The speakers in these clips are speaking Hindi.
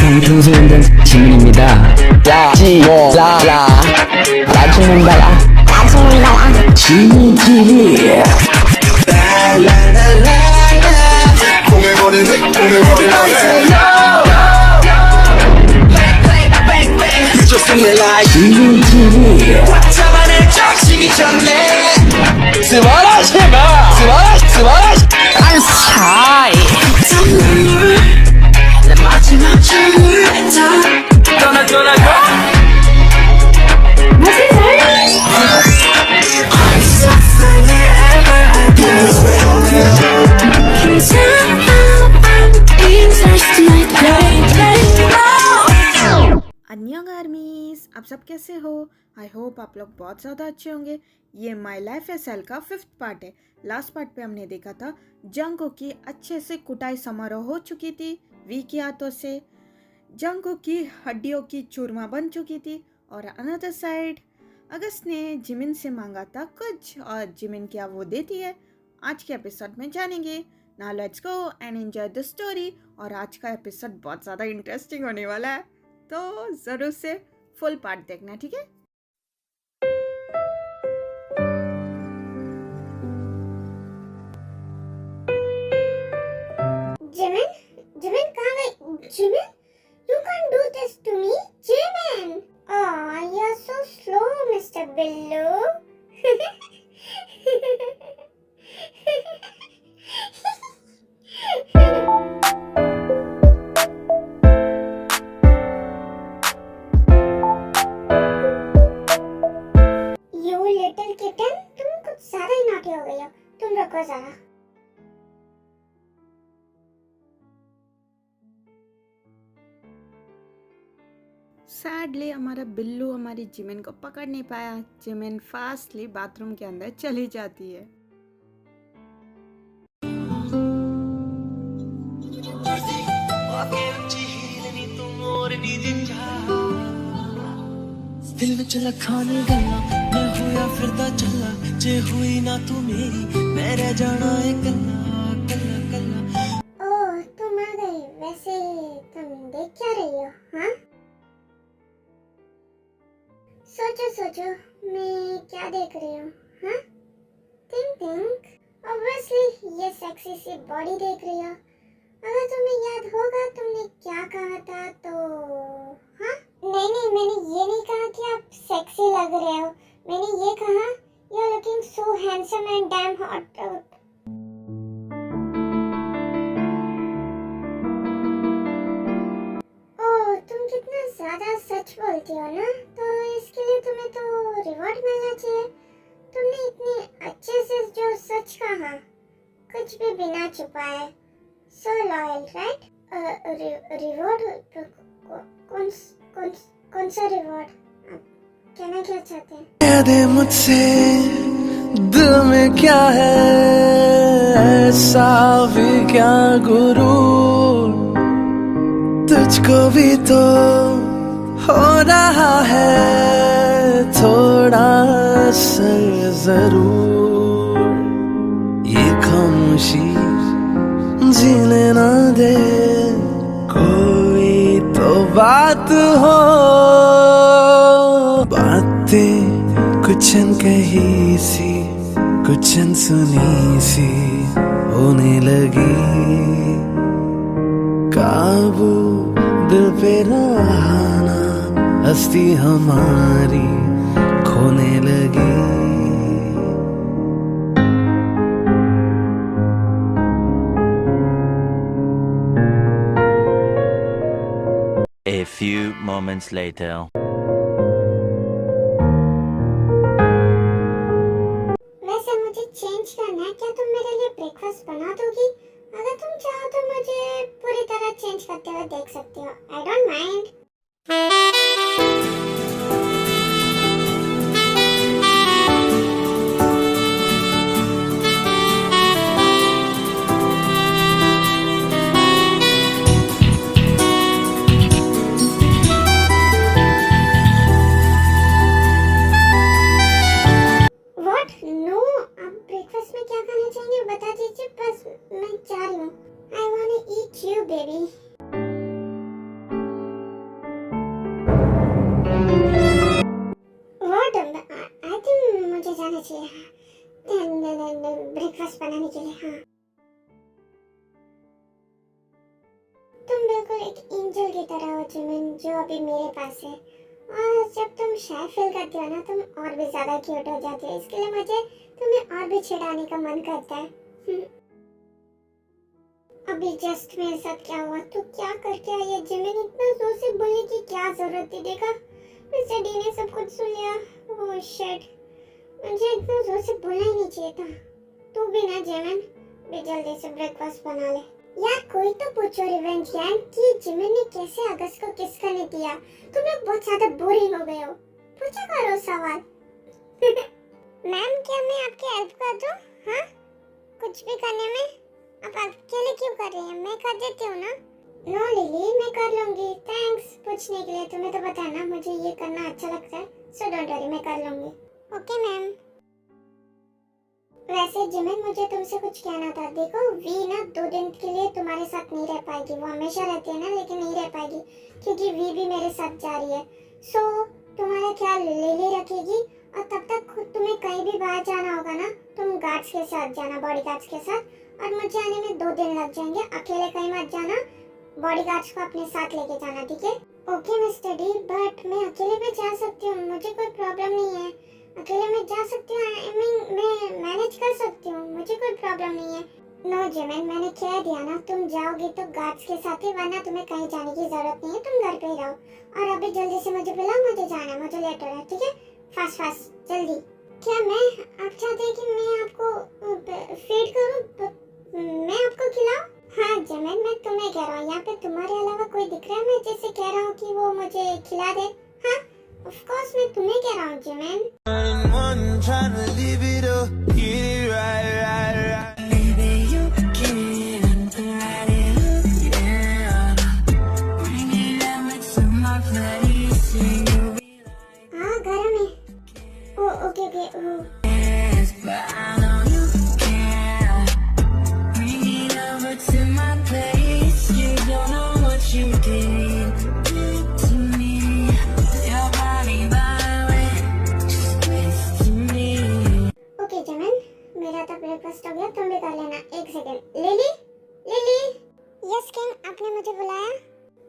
방탄소년단 지민입니다. 라지라라 라지문달라 지민 TV. 지민 TV. अन्यंग आर्मीज, आप सब कैसे हो? आई होप आप लोग बहुत ज़्यादा अच्छे होंगे। ये माई लाइफ एसएल का 5th पार्ट है। लास्ट पार्ट पे हमने देखा था जंगकोok की अच्छे से कुटाई समारोह हो चुकी थी वी के हाथों से। जंगकोok की हड्डियों की चूरमा बन चुकी थी और अनदर साइड अगस्त ने जिमिन से मांगा था कुछ और जिमिन क्या वो देती है, आज के एपिसोड में जानेंगे। Now let's go and enjoy the story. और आज का एपिसोड बहुत ज़्यादा इंटरेस्टिंग होने वाला है, तो ज़रूर से फुल पार्ट देखना, ठीक है? Jimin, कहाँ गई? Jimin, you can't do this to me, Jimin. Oh, you're so slow, Mr. Billu. You little kitten, तुम कुछ ज़्यादा ही naughty हो गई हो। तुम रुको ज़रा। सैडली हमारा बिल्लू हमारी जिमिन को पकड़ नहीं पाया। जिमिन फास्टली बाथरूम के अंदर चली जाती है। दिल में चला खाने गल्ला मैं होया फिरदा चला जे हुई ना तू मेरी मैं रह जाना है कल्ला कल्ला कल्ला। ओह, तुम आ गई। वैसे तुम देख क्या रही हो? हाँ, सोचो मैं क्या देख रही हूँ? हाँ, थिंक ऑब्वियसली ये सेक्सी सी बॉडी देख रही हो। अगर तुम्हें याद होगा तुमने क्या कहा था तो। हाँ, नहीं, मैंने ये नहीं कहा कि आप सेक्सी लग रहे हो। मैंने ये कहा you are looking so handsome and damn hot out. Oh, तुम कितना ज्यादा सच बोलती हो ना, तो इसके लिए तुम्हें तो रिवॉर्ड मिलना चाहिए। तुमने इतने अच्छे से जो सच कहा, कुछ भी बिना छुपाए। सो लॉयल, राइट? रिवॉर्ड? कौन सा रिवॉर्ड? कहना क्या चाहते हैं? कह दे मुझसे दिल में क्या है ऐसा भी क्या गुरु, तुझको भी तो हो रहा है थोड़ा असर जरूर। ये खामोशी जीने ना दे, कोई तो बात हो। बातें कुछ अनकही सी कुछ अनसुनी सी होने लगी, काबू दिल पे रहना हस्ती हमारी खोने लगी। A few moments later. वैसे मुझे चेंज करना है, क्या तुम मेरे लिए ब्रेकफास्ट बना दोगी? अगर तुम चाहो तो मुझे पूरी तरह चेंज करते हुए देख सकती हो। I don't mind. चाहिए। ब्रेकफास्ट बनाने के लिए। हाँ, तुम बिल्कुल एक एंजल की तरह हो जिमिन, जो अभी मेरे पास है। और जब तुम शाय फील करती हो ना, तुम और भी ज्यादा क्यूट हो जाती हो। इसके लिए मुझे तुम्हें और भी चिढ़ाने का मन करता है। अभी जस्ट मेरे साथ क्या हुआ, तू क्या करके आई है जिमिन? इतना जोर से बोलने की क्या जरूरत थी? देखा, मिस्टर डी ने सब कुछ सुन लिया। ओह शिट, मुझे इतना जोर से बोलना ही नहीं चाहिए था। तू भी ना जिमिन, भी जल्दी से ब्रेकफास्ट बना ले। यार कोई तो पूछो रिवेंज गैंग कि जिमिन ने कैसे अगस्त को किस करने दिया। तुम लोग बहुत ज्यादा बोरिंग हो गए हो। पूछा करो सवाल। मैम, क्या मैं आपकी हेल्प कर दूं? हाँ, कुछ भी करने में? आप अकेले क्यों कर रही हैं? मैं कर देती हूँ ना। नो लिली, मैं कर लूंगी। थैंक्स पूछने के लिए। तुम्हें तो पता है ना मुझे ये करना अच्छा लगता है। सो डोंट वरी, मैं कर लूंगी। Okay ma'am. वैसे जिमिन, मुझे तुमसे कुछ कहना था। देखो, वी ना 2 दिन के लिए तुम्हारे साथ नहीं रह पाएगी। वो हमेशा रहती है ना, लेकिन नहीं रह पाएगी क्योंकि वी भी मेरे साथ जा रही है। सो तुम्हारा ख्याल लिली रखेगी और तब तक तुम्हें कहीं भी बाहर जाना होगा ना, तुम गार्ड्स के साथ जाना, बॉडी गार्ड्स के साथ। और मुझे आने में 2 दिन लग जाएंगे। अकेले कहीं मत जाना, बॉडीगार्ड्स को अपने साथ लेके जाना, ठीक है? ओके मिस्टर डी, बट मैं अकेले भी जा सकती हूँ, मुझे कोई प्रॉब्लम नहीं है। अकेले मैं जा सकती हूँ, आई मीन मैं मैनेज कर सकती हूँ, मुझे कोई प्रॉब्लम नहीं है। नो जिमिन, मैंने कह दिया ना, तुम जाओगी तो गार्ड्स के साथ ही, वरना तुम्हें कहीं जाने की जरूरत नहीं है। तुम घर पे ही रहो। और अभी जल्दी से मुझे बुलाओ, मुझे जाना है, मुझे लेट हो रहा है, ठीक है? फास्ट फास्ट जल्दी। क्या आप चाहते हैं कि मैं आपको फीड करूँ? मैं आपको खिलाऊं? हाँ जिमिन, मैं तुम्हें कह रहा हूँ, यहाँ पे तुम्हारे अलावा कोई दिख रहा है मैं जिससे कह रहा हूँ कि वो मुझे खिला दे? हाँ, ऑफ कोर्स मैं तुम्हें कह रहा हूँ जिमिन। हाँ गरम है। ओ ओके ओके। मेरा तो ब्रेकफास्ट हो गया, तुम भी कर लेना। एक second. Lily, lily. Yes king, आपने मुझे बुलाया?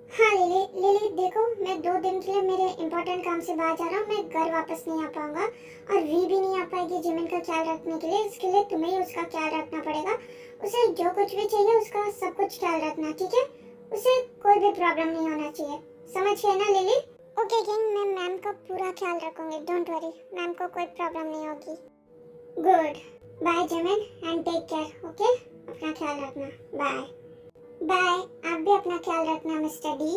हाँ लिली देखो, मैं 2 दिन के लिए मेरे इम्पोर्टेंट काम से बाहर जा रहा हूँ। मैं घर वापस नहीं आ पाऊंगा और वी भी नहीं आ पाएगी जिमिन का ख्याल रखने के लिए। इसके लिए तुम्हें ही उसका ख्याल रखना पड़ेगा। उसे जो कुछ भी चाहिए उसका सब कुछ ख्याल रखना, ठीक है? उसे कोई भी प्रॉब्लम नहीं होना चाहिए, समझ गए ना लिली? ओके किंग, मैं मैम का पूरा ख्याल रखूंगी, डोंट वरी, मैम को कोई प्रॉब्लम नहीं होगी। Good bye Jimin and take care. Okay, अपना ख्याल रखना। Bye bye. आप भी अपना ख्याल रखना मिस्टर डी।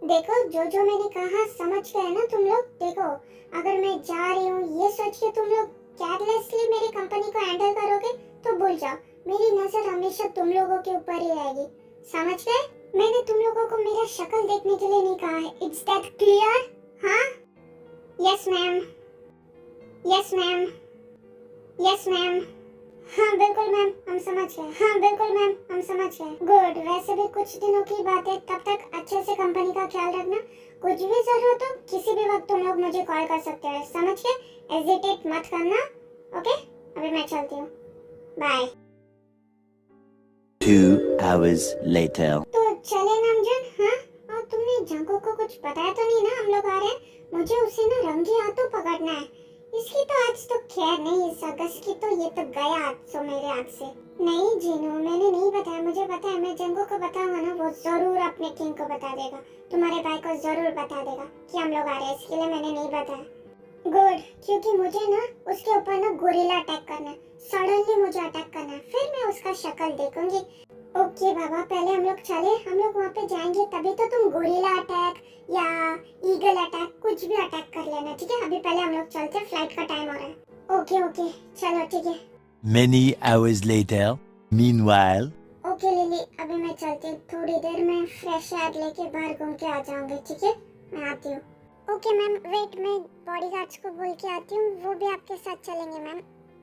देखो, जो मैंने कहा समझ गए ना तुम लोग? देखो, अगर मैं जा रही हूँ ये सोच के तुम लोग केयरलेसली मेरी कंपनी को हैंडल करोगे तो भूल जाओ, मेरी नजर हमेशा तुम लोगों के ऊपर ही रहेगी, समझ गए? मैंने तुम लोगों को मेरा शक्ल देखने के लिए नहीं कहा है। It's that clear? हाँ? Yes ma'am, yes ma'am, yes ma'am. हाँ बिल्कुल मैम, हम समझ गए। हाँ बिल्कुल मैम, हम समझ गए। गुड। वैसे भी कुछ दिनों की बात है, तब तक अच्छे से कंपनी का ख्याल रखना। कुछ भी जरूरत हो किसी भी वक्त तुम लोग मुझे कॉल कर सकते हो, समझ गए? हेजिटेट मत करना। ओके, अभी मैं चलती हूँ, बाय। 2 hours later. तो चले नामजन। हाँ, और तुमने जंको को कुछ बताया तो नहीं ना हम लोग आ रहे हैं? मुझे उसे ना रंगे हाथों पकड़ना है। इसकी तो आज तो खैर नहीं, इस अगस्त की तो ये तो गया आज तो मेरे हाथ से। नहीं जीनू, मैंने नहीं बताया, मुझे पता है। मैं जंगो को बताऊंगा ना, वो जरूर अपने किंग को बता देगा, तुम्हारे भाई को जरूर बता देगा कि हम लोग आ रहे हैं। इसके लिए मैंने नहीं बताया। गुड, क्योंकि मुझे ना उसके ऊपर ना गोरिल्ला अटैक करना है, सडनली मुझे अटैक करना है, फिर मैं उसका शक्ल देखूंगी। ओके बाबा, पहले हम लोग चले, हम लोग वहाँ पे जाएंगे तभी तो तुम गोरिल्ला अटैक या ईगल अटैक कुछ भी अटैक कर लेना, ठीक है? अभी पहले हम लोग चलते हैं, फ्लाइट का टाइम हो रहा है। ओके ओके, चलो ठीक है। Many hours later. Meanwhile. Okay lily, अभी मैं चलती हूँ, थोड़ी देर में फ्रेश एयर लेके बाहर घूम के आ जाऊंगी, ठीक है? मैं आती हूँ। ओके मैम, वेट, मैं बॉडीगार्ड्स को बोल के आती हूँ, वो भी आपके साथ चलेंगे मैम।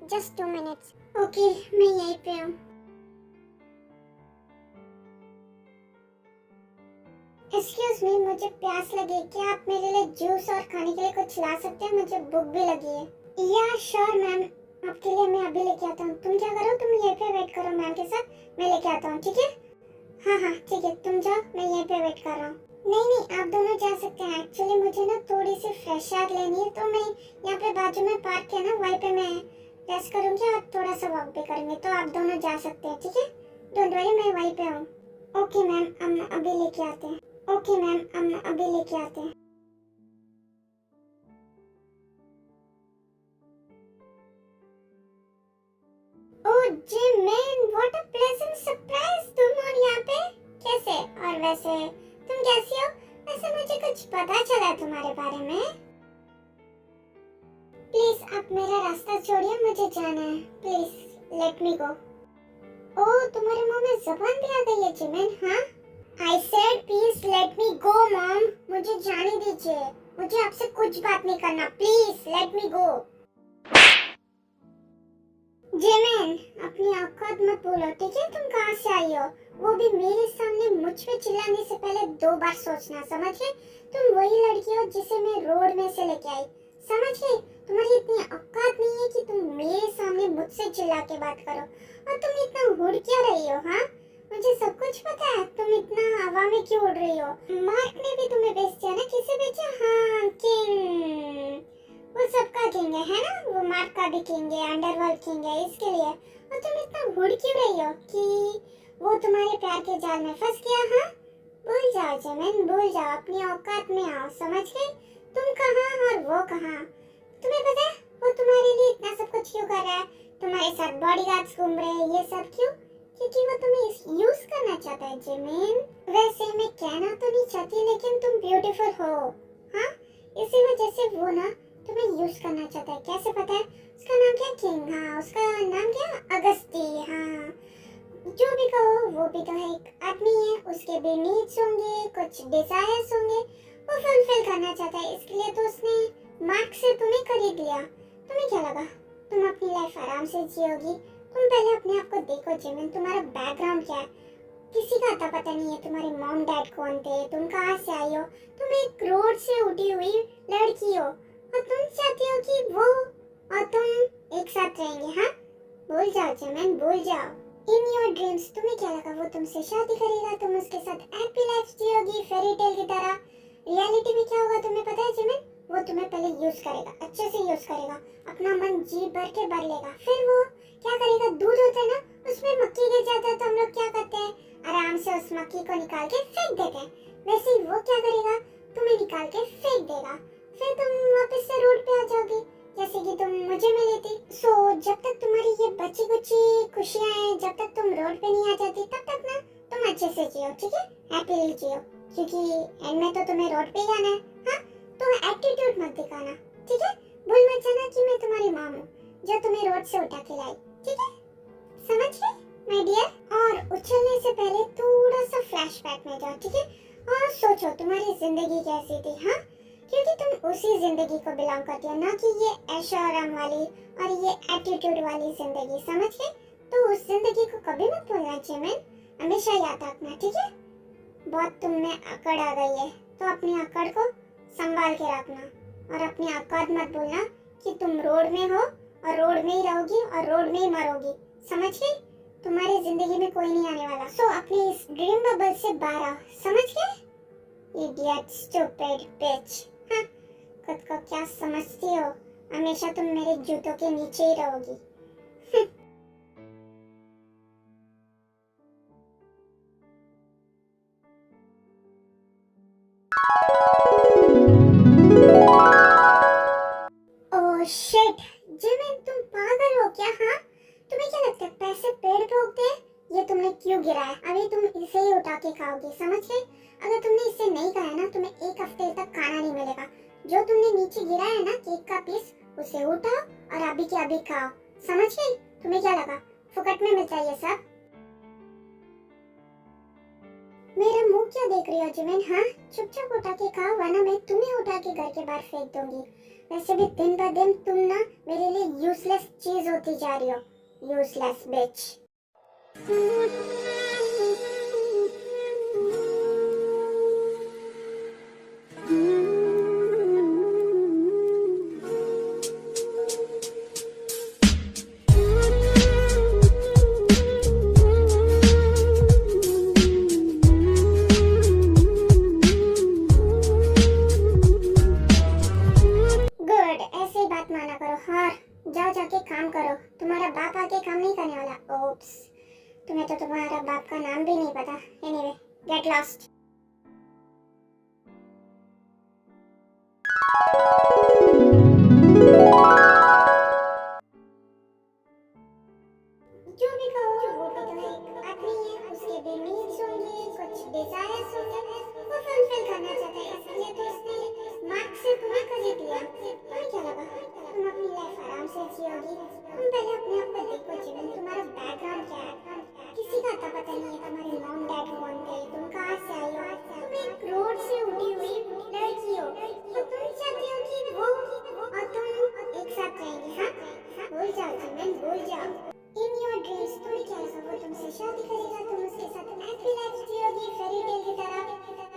Just 2 minutes. ओके, मैं यहीं पे हूँ। एक्सक्यूज मी, मुझे प्यास लगी, क्या आप मेरे लिए जूस और खाने के लिए कुछ ला सकते हैं? मुझे भूख भी लगी है। या श्योर मैम, आपके लिए मैं अभी लेके आता हूँ। तुम क्या करो, तुम यहीं पे वेट करो मैम के साथ, मैं लेके आता हूँ, ठीक है? हाँ हाँ ठीक है, तुम जाओ, मैं यहीं पे वेट कर रहा हूँ। नहीं, आप दोनों जा सकते हैं। एक्चुअली मुझे ना थोड़ी सी फ्रेश एयर लेनी है, तो मैं यहाँ पे बाजू में पार्क है ना, वहीं पे मैं रेस्ट करूँगी और थोड़ा सा वॉक भी करूँगी, तो आप दोनों जा सकते हैं, ठीक है? डोंट वरी, मैं वहीं पे हूँ। ओके मैम, हम अभी लेके आते हैं। ओके मैम, हम अभी लेके आते हैं। Oh Jimin, what a pleasant surprise! तुम और यहाँ पे कैसे? और वैसे तुम कैसी हो? वैसे मुझे कुछ पता चला तुम्हारे बारे में। प्लीज आप मेरा रास्ता छोड़िए, मुझे जाना है। प्लीज लेट मी गो। ओह तुम्हारे मुंह में जुबान भी आ गई है जिमिन, हाँ? I said please let me go mom, मुझे जाने दीजिए, मुझे आपसे कुछ बात नहीं करना, please let me go. Jimin अपनी औकात मत बोलो, ठीक है? तुम कहाँ से आई हो, वो भी मेरे सामने मुझ पे चिल्लाने से पहले 2 बार सोचना, समझ गए? तुम वही लड़की हो जिसे मैं रोड में से लेके आई, समझ गए? तुम्हारी इतनी औकात नहीं है कि तुम मेरे सामने मुझसे चिल्ला के बात करो, और तुम इतना उड़ क्यों रही हो? हाँ मुझे सब कुछ पता है, तुम इतना हवा में क्यों उड़ रही हो? मार्क ने भी तुम्हें बेच दिया ना, किसे बेचा? हाँ किंग, वो सबका किंग है ना, वो मार्क का भी किंग है, अंडरवर्ल्ड किंग है, इसके लिए। और तुम इतना उड़ क्यों रही हो कि वो तुम्हारे प्यार के जाल में फंस गया? हाँ भूल जाओ जिमिन, भूल जाओ, अपनी औकात में आओ, समझ गए? तुम कहाँ और वो कहाँ? तुम्हें पता है वो तुम्हारे लिए इतना सब कुछ क्यों कर रहा है? तुम्हारे साथ बॉडीगार्ड्स घूम रहे हैं, ये सब क्यों? क्योंकि वो तुम्हें यूज करना चाहता है जिमिन। वैसे मैं कहना तो नहीं चाहती, लेकिन तुम ब्यूटीफुल हो, हाँ? इसी वजह से वो ना तुम्हें यूज करना चाहता है। कैसे पता है? उसका नाम क्या? किंग। हाँ उसका नाम क्या? अगस्ती। हाँ जो भी कहो, वो भी तो है एक आदमी है, उसके भी नीड्स होंगे, कुछ डिजायर्स होंगे, वो फुलफिल करना चाहता है, इसके लिए तो उसने मार्क से तुम्हें खरीद लिया। तुम्हें क्या लगा तुम अपनी लाइफ आराम से जियोगी? तुम पहले अपने आप को देखो जिमिन, तुम्हारा बैकग्राउंड क्या है? किसी का आता पता नहीं है, तुम्हारे मॉम डैड कौन थे, तुम कहाँ से आई हो, तुम एक रोड से उठी हुई लड़की हो, और तुम चाहती हो कि वो और तुम एक साथ रहेंगे? हाँ भूल जाओ जिमिन, भूल जाओ। इन योर ड्रीम्स तुम्हें क्या लगा वो तुमसे शादी करेगा, तुम उसके साथ हैप्पी लाइफ जियोगी फेरी टेल की तरह? रियलिटी में क्या होगा तुम्हें पता है जिमिन? वो तुम्हें पहले यूज करेगा, अच्छे से यूज करेगा, अपना मन जी भर के भर लेगा, फिर वो क्या करेगा? दूध होता है ना, उसमें मक्खी गिर जाता है तो हम लोग क्या करते हैं? आराम से उस मक्खी को निकाल के फेंक देते हैं। वैसे ही वो क्या करेगा? तुम्हें निकाल के फेंक देगा, फिर तुम वापस से रोड पे आ जाओगी, जैसे कि तुम मुझे मिली थी। सो जब तक तुम्हारी ये बची कुची खुशियां हैं, जब तक तुम रोड पे नहीं आ जाती, तब तक ना तुम अच्छे से जियो, ठीक है? हैप्पीली जियो, क्योंकि एंड में तो तुम्हें रोड पे ही आना है। हाँ तो एटीट्यूड मत दिखाना, ठीक है? भूल मत जाना कि मैं तुम्हारी माँ हूँ जो तुम्हें रोड से उठा के लाई, ठीक है? समझ गए माय डियर? और उछलने से पहले थोड़ा सा फ्लैशबैक में जाओ, ठीक है? और सोचो तुम्हारी जिंदगी कैसी थी, हाँ? क्योंकि तुम उसी जिंदगी को बिलोंग करती हो, ना कि ये ऐशो आराम वाली और ये एटीट्यूड वाली जिंदगी, समझ गए? तो उस जिंदगी को कभी मत भूलना जिमिन, हमेशा याद रखना, ठीक है? बहुत तुम में अकड़ आ गई है, तो अपनी अकड़ को संभाल के रखना, और अपनी औकात मत भूलना कि तुम रोड में हो और रोड में ही रहोगी और रोड में ही मरोगी, समझ गई? तुम्हारी जिंदगी में कोई नहीं आने वाला। सो अपनी इस ड्रीम बबल से बाहर आओ, समझ गए? इडियट स्टूपिड बिच, हाँ खुद को क्या समझती हो? हमेशा तुम मेरे जूतों के नीचे ही रहोगी। ओह शिट जिमिन, तुम पागल हो क्या? हाँ तुम्हें क्या लगता है पैसे पेड़ पे उगते हैं? ये तुमने क्यों गिराया? अभी तुम इसे ही उठा के खाओगी, समझ गए? अगर तुमने इसे नहीं खाया ना, तुम्हें 1 हफ्ते तक खाना नहीं मिलेगा। जो तुमने नीचे गिराया है ना केक का पीस, उसे उठाओ और अभी के अभी खाओ, समझ गई? तुम्हें क्या लगा फुकट में मिलता है ये सब? मेरा मुंह क्यों देख रही हो जिमिन? हाँ चुपचाप उठा के खाओ, वरना मैं तुम्हें उठा के घर के बाहर फेंक दूंगी। वैसे भी दिन ब दिन तुम ना मेरे लिए यूजलेस चीज होती जा रही हो, यूजलेस बिच। आके काम नहीं करने वाला। ओप्स, तुम्हें तो तुम्हारा बाप का नाम भी नहीं पता। Anyway, get lost. जो भी कहो वो भी तो एक आदमी है, उसके भी नीड्स होंगे, कुछ डिजायर्स होंगे, वो फुलफिल करना चाहता है, इसलिए तो उसने मार्क से तुम्हें खरीद लिया। तुम्हें क्या लगा तुम अपनी लाइफ आराम से जियोगी? तुम पहले अपने आप को देखो जीवन, तुम्हारा बैकग्राउंड क्या है? किसी का आता पता नहीं है तुम्हारे मॉम डैड कौन थे, तुम कहाँ से आई हो, तुम एक रोड से उठी हुई लड़की हो, तो तुम चाहती हो कि वो और तुम एक साथ रहेंगे। हाँ, भूल जाओ जीवन, भूल जाओ। In your dreams, तुम्हें क्या लगा वो तुमसे शादी करेगा, तुम उसके साथ हैप्पी लाइफ जियोगी फेरी टेल की तरह।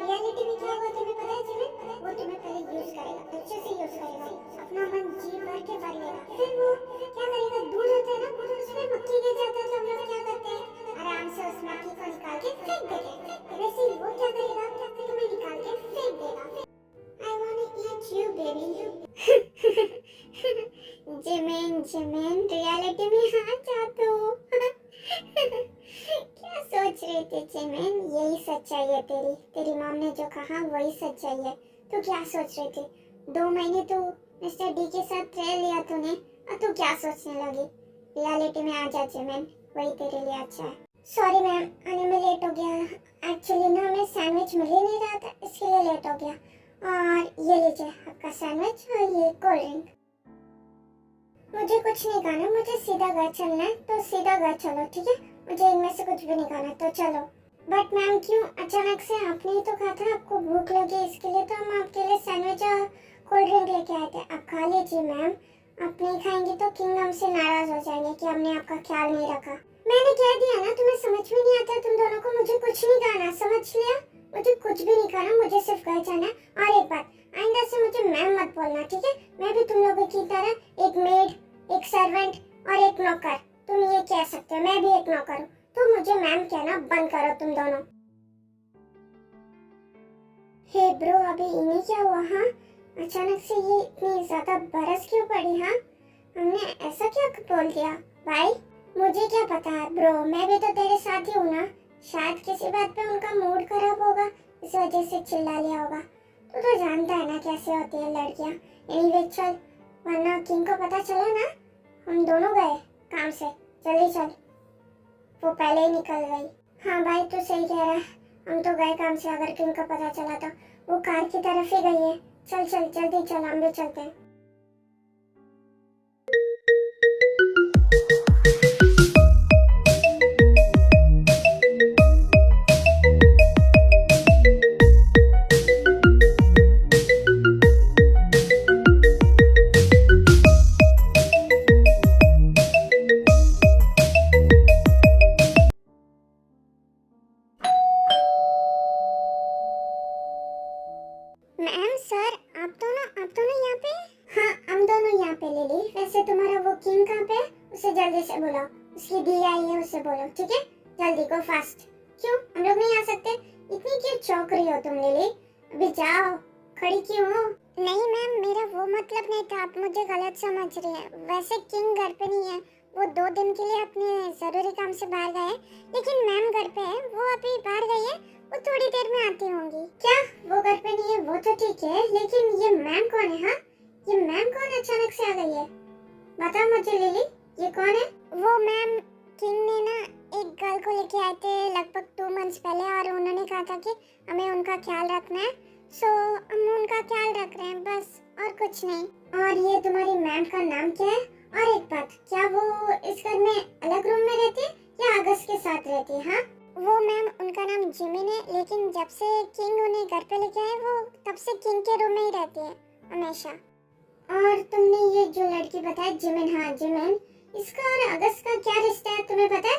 रियलिटी में क्या होगा तुम्हें पता है जीवन? वो तुम्हें पहले यूज करेगा, अच्छे से यूज करेगा, अपना मन जी भर के भर लेगा। फिर वो क्या करेगा, दूध होता है ना, उसमें मक्खी गिर जाता है तो हम लोग क्या करते हैं, आराम से उस मक्खी को निकाल के फेंक देते हैं। वैसे ही वो क्या करेगा, तुम्हें निकाल के फेंक देगा। I wanna eat you baby। Jimin reality में हाँ चाहते हो। क्या सोच रही थी जिमिन? यही सच्चाई है तेरी मॉम ने जो कहा वही सच्चाई है। तू क्या सोच रही थी? 2 महीने तो मिस्टर डी के साथ रह लिया तूने, और तू क्या सोचने लगी? रियलिटी में आ जा जिमिन, वही तेरे लिए अच्छा है। सॉरी मैम, आने में लेट हो गया। एक्चुअली ना हमें सैंडविच मिल ही नहीं रहा था, इसके लिए लेट हो गया। और ये लीजिए आपका सैंडविच और ये कोल्ड ड्रिंक। मुझे कुछ नहीं खाना, मुझे सीधा घर चलना है, तो सीधा घर चलो, ठीक है? मुझे इनमें से कुछ भी नहीं खाना, तो चलो। बट मैम क्यों अचानक से? आपने ही तो कहा था आपको भूख लगी, इसके लिए तो हम आपके लिए सैंडविच और कोल्ड ड्रिंक लेके आए थे। आप खा लीजिए मैम। आप नहीं खाएंगे तो किंग हमसे नाराज हो जाएंगे कि हमने आपका ख्याल नहीं रखा। मैंने कह दिया ना, तुम्हें समझ में नहीं आता तुम दोनों को। मुझे कुछ नहीं खाना, समझ लिया? मुझे कुछ भी नहीं खाना, मुझे सिर्फ घर जाना है। और एक बात, आइंदा से मुझे मैम मत बोलना, ठीक है? मैं भी तुम लोगों की तरह एक मेड, एक सर्वेंट और एक नौकर, तुम ये कह सकते हो। मैं भी एक नौकर हूँ, तो मुझे मैम कहना बंद करो तुम दोनों। हे ब्रो, अभी इन्हें क्या हुआ? हाँ, अचानक से ये इतनी ज्यादा बरस क्यों पड़ी? हाँ, हमने ऐसा क्या बोल दिया? भाई मुझे क्या पता है ब्रो, मैं भी तो तेरे साथ ही हूँ ना। शायद किसी बात पे उनका मूड खराब होगा, इस वजह से चिल्ला लिया होगा। तो जानता है ना कैसे होती है लड़कियाँ। एनीवे चल, वरना किंग को पता चला ना हम दोनों गए काम से। जल्दी चल, वो पहले ही निकल गई। हाँ भाई तू सही कह रहा है, हम तो गए काम से। अगर किंग को पता चला तो वो कार की तरफ ही गई है। चल चल जल्दी चल, हम भी चलते हैं। मैम सर, आप दोनों यहाँ पे? हाँ, हम दोनों यहाँ पे लिली। वैसे तुम्हारा वो किंग कहाँ पे? उसे जल्दी से बुलाओ, उसकी दी आई है, उसे बोलो, ठीक है? जल्दी गो फास्ट। क्यों हम लोग नहीं आ सकते? इतनी क्यों चौंक रही हो तुम लिली? अभी जाओ, खड़ी क्यों हो? नहीं मैम, मेरा वो मतलब नहीं था, आप मुझे गलत समझ रही हैं। वैसे किंग घर पे नहीं है, वो 2 दिन के लिए अपने जरूरी काम से बाहर गए, लेकिन मैम घर पे है। वो अभी बाहर गई है, वो थोड़ी देर में आती होंगी। क्या वो घर पे नहीं है? वो तो ठीक है, लेकिन ये मैम कौन है? हाँ, ये मैम कौन अचानक से आ गई है? बता मुझे लिली, ये कौन है? वो मैम किंग ने ना एक गर्ल को लेके आए थे लगभग 2 मंथ्स पहले, और उन्होंने कहा था कि हमें उनका ख्याल रखना है। सो हम उनका ख्याल रख रहे हैं बस, और कुछ नहीं। और ये तुम्हारी मैम का नाम क्या है? और एक बात, क्या वो इस घर में अलग रूम में रहती है या अगस्त के साथ रहती है? हाँ, वो मैम उनका नाम जिमिन है, लेकिन जब से किंग उन्हें घर पे लेके आए वो तब से किंग के रूम में ही रहती है हमेशा। और तुमने ये जो लड़की बताई जिमिन, हाँ जिमिन, इसका और अगस्त का क्या रिश्ता है तुम्हें पता है?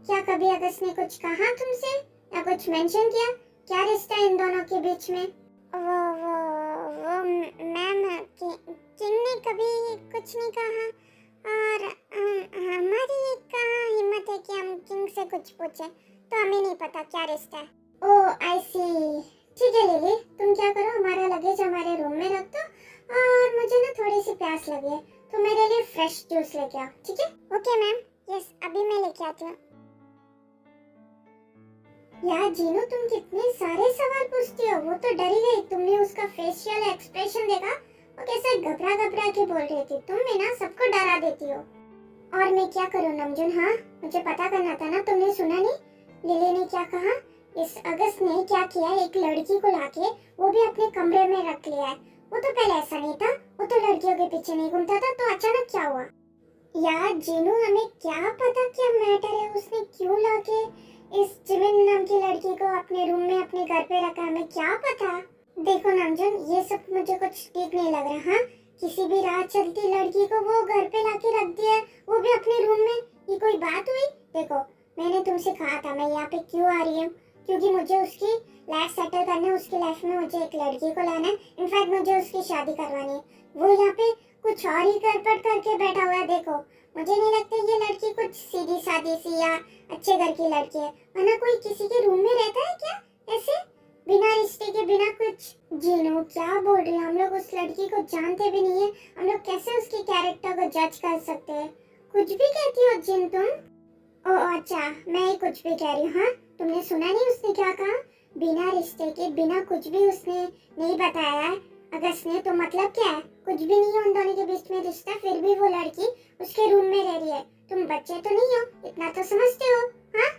क्या कभी अगस्त ने कुछ कहा तुमसे या कुछ मेंशन किया? क्या रिश्ता है इन दोनों के बीच में? वो मैम किंग ने कभी कुछ नहीं कहा, और हमारी कहाँ हिम्मत है कि हम किंग से कुछ पूछे, तो हमें नहीं पता क्या रिश्ता है। ओह आई सी, ठीक है लिली, तुम क्या करो, हमारा लगेज हमारे रूम में रख दो, और मुझे ना थोड़ी सी प्यास लगी है, तो मेरे लिए फ्रेश जूस लेके आओ, ठीक है? ओके मैम, यस, अभी मैं लेके आती हूँ। यार जीनू, तुम कितने सारे सवाल पूछती हो। वो तो डरी गई। तुमने उसका फेशियल एक्सप्रेशन देखा? वो कैसे घबरा घबरा के बोल रही थी। तुम भी ना सबको डरा देती हो। और मैं क्या करूँ नमजून? हाँ, मुझे पता करना था ना। तुमने सुना नहीं लिली ने क्या कहा? इस अगस्त ने क्या किया, एक लड़की को लाके वो भी अपने कमरे में रख लिया है। वो तो पहले ऐसा नहीं था, वो तो लड़कियों के पीछे नहीं घूमता था, तो अचानक क्या हुआ? यार जीनू, हमें क्या पता क्या मैटर है, उसने क्यों लाके इस जिमिन नाम की लड़की को अपने रूम में अपने घर पे रखा, हमें क्या पता। देखो नमजून, ये सब मुझे कुछ ठीक नहीं लग रहा। हाँ, किसी भी राह चलती लड़की को वो घर पे लाके रख दिया, वो भी अपने रूम में। ये कोई बात हुई? देखो, मैंने तुमसे कहा था मैं यहाँ पे क्यों आ रही हूँ, क्योंकि मुझे उसकी लाइफ सेटल करना है। उसकी लाइफ में मुझे एक लड़की को लाना है। इनफैक्ट मुझे उसकी शादी करवानी है। वो यहाँ पे कुछ और ही गड़बड़ करके बैठा हुआ है। देखो, मुझे नहीं लगता ये लड़की कुछ सीधी सादी सी या अच्छे घर की लड़की है, वरना कोई किसी के रूम में रहता है क्या ऐसे बिना रिश्ते के, बिना कुछ? जीनू, क्या बोल रही हो? हम लोग उस लड़की को जानते भी नहीं है। हम लोग कैसे उसके कैरेक्टर को जज कर सकते हैं? कुछ भी कहती हो जिन तुम। ओ अच्छा, मैं ही कुछ भी कह रही हूँ। हाँ, तुमने सुना नहीं उसने क्या कहा? बिना रिश्ते के, बिना कुछ भी उसने नहीं बताया है अगस्त ने। तो मतलब क्या है? कुछ भी नहीं है उन दोनों के बीच में रिश्ता, फिर भी वो लड़की उसके रूम में रह रही है। तुम बच्चे तो नहीं हो, इतना तो समझते हो। हाँ,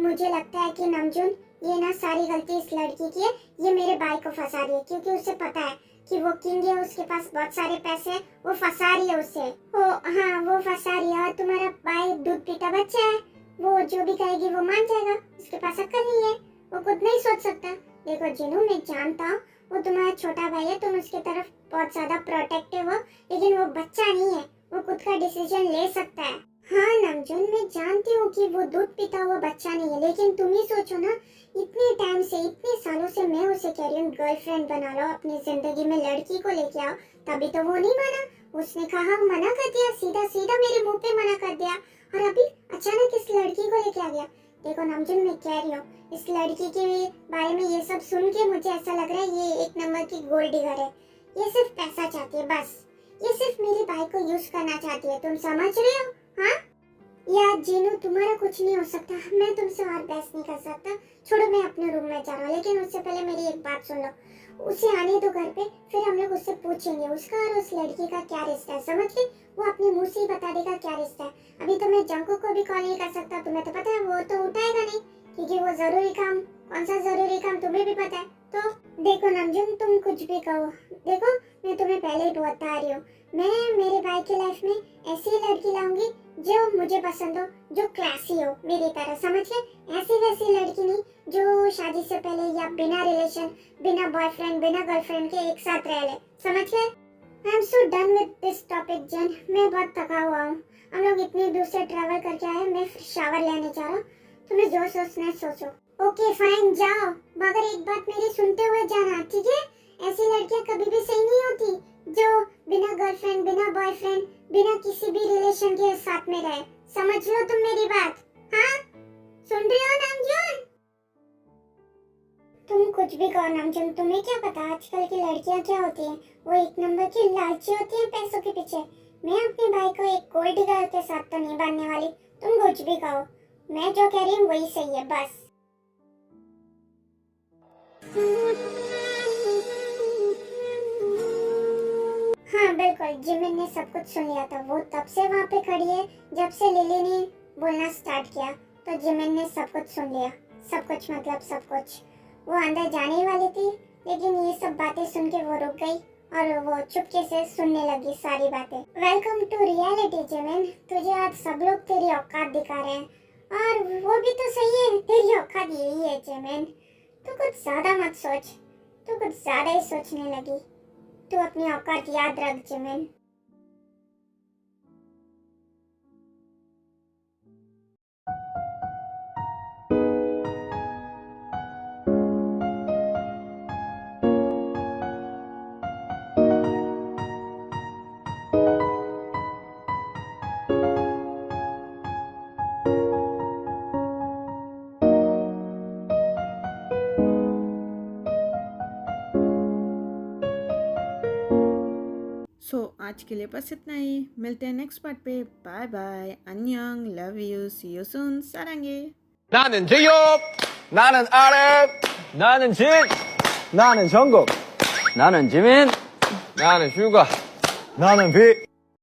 मुझे लगता है कि नमजून, ये ना सारी गलती इस लड़की की है। ये मेरे भाई को फंसा रही है, क्योंकि उसे पता है कि वो किंग है, उसके पास बहुत सारे पैसे हैं। वो फंसा रही है उसे। ओ हाँ, वो फंसा रही है। और तुम्हारा भाई दूध पीता बच्चा है, वो जो भी कहेगी वो मान जाएगा। उसके पास अक्ल नहीं है, वो खुद नहीं सोच सकता। देखो जिनू, मैं जानता हूँ वो तुम्हारा छोटा भाई है, तुम उसके तरफ बहुत ज्यादा प्रोटेक्टिव हो, लेकिन वो बच्चा नहीं है, वो खुद का डिसीजन ले सकता है। हाँ नमजून, मैं जानती हूँ कि वो दूध पीता हुआ बच्चा नहीं है, लेकिन तुम ही सोचो ना, इतने टाइम से, इतने सालों से मैं उसे कह रही हूँ गर्लफ्रेंड बना लो, अपनी जिंदगी में लड़की को लेके आओ, तभी तो वो नहीं माना। उसने कहा, मना कर दिया, सीधा सीधा मेरे मुंह पे मना कर दिया, और अभी अचानक इस लड़की को लेके आ गया। देखो नमजून, मैं कह रही हूँ, इस लड़की के बारे में ये सब सुन के मुझे ऐसा लग रहा है ये एक नंबर की गोल्ड डिगर है। ये सिर्फ पैसा चाहती है बस। ये सिर्फ मेरे भाई को यूज करना चाहती है, तुम समझ रहे हो? हाँ यार जीनू, तुम्हारा कुछ नहीं हो सकता, मैं तुमसे और बहस नहीं कर सकता। छोड़ो, मैं अपने रूम में जा रहा हूँ, लेकिन उससे पहले मेरी एक बात सुन लो। उसे आने दो घर पे, फिर हम लोग उससे पूछेंगे उसका और उस लड़की का क्या रिश्ता है, समझ गए? वो अपने मुंह से ही बता देगा क्या रिश्ता है। अभी तो मैं जंको को भी कॉल नहीं कर सकता, तुम्हें तो पता है, वो तो उठाएगा नहीं, क्योंकि वो जरूरी काम, कौन सा जरूरी काम तुम्हें भी पता है। तो देखो नमजून, तुम कुछ भी कहो, देखो मैं तुम्हें पहले ही बता रही हूँ, मैं मेरे भाई की लाइफ में ऐसी लड़की लाऊंगी जो मुझे पसंद हो, जो क्लासी हो मेरी तरह, समझ गए? ऐसी वैसी लड़की नहीं जो शादी से पहले या बिना रिलेशन, बिना बॉयफ्रेंड, बिना गर्लफ्रेंड के एक साथ रह ले, समझ गए? I am so done with this topic जन, मैं बहुत थका हुआ हूँ। हम लोग इतनी दूर से ट्रैवल करके आए, मैं शावर लेने जा रहा हूँ। तुम्हें जो सोचना है सोचो। ओके फाइन, जाओ, मगर एक बात मेरी सुनते हुए जाना, ठीक है? ऐसी लड़कियां कभी भी सही नहीं होती जो बिना गर्लफ्रेंड, बिना बॉयफ्रेंड, बिना किसी भी रिलेशन के साथ में रहे। समझ लो तुम मेरी बात। हाँ, सुन रही हो नमजून? तुम कुछ भी कहो नमजून, तुम्हें क्या पता आजकल की लड़कियां क्या होती हैं? वो एक नंबर की लालची होती हैं पैसों के पीछे। मैं अपने भाई को एक गोल्ड डिगर के साथ तो नहीं बांधने वाली। तुम कुछ भी कहो, मैं जो कह रही हूँ वही सही है बस। हाँ बिल्कुल, जिमिन ने सब कुछ सुन लिया था। वो तब से वहाँ पे खड़ी है जब से लिली ने बोलना स्टार्ट किया, तो जिमिन ने सब कुछ सुन लिया। सब कुछ मतलब सब कुछ। वो अंदर जाने ही वाली थी, लेकिन ये सब बातें सुन के वो रुक गई और वो चुपके से सुनने लगी सारी बातें। वेलकम टू रियलिटी जिमिन, तुझे आज सब लोग तेरी औकात दिखा रहे हैं, और वो भी तो सही है, तेरी औकात यही है जिमिन। तू कुछ ज्यादा मत सोच, तू कुछ ज्यादा ही सोचने लगी। तू अपनी औकात याद रख जिमिन। सो आज के लिए बस इतना ही, मिलते हैं नेक्स्ट पार्ट पे। Bye bye, 안녕, love you, see you soon, 사랑해। 나는 제이홉, 나는 아랩, 나는 진, 나는 정국, 나는 지민 나는 슈가, 나는 비.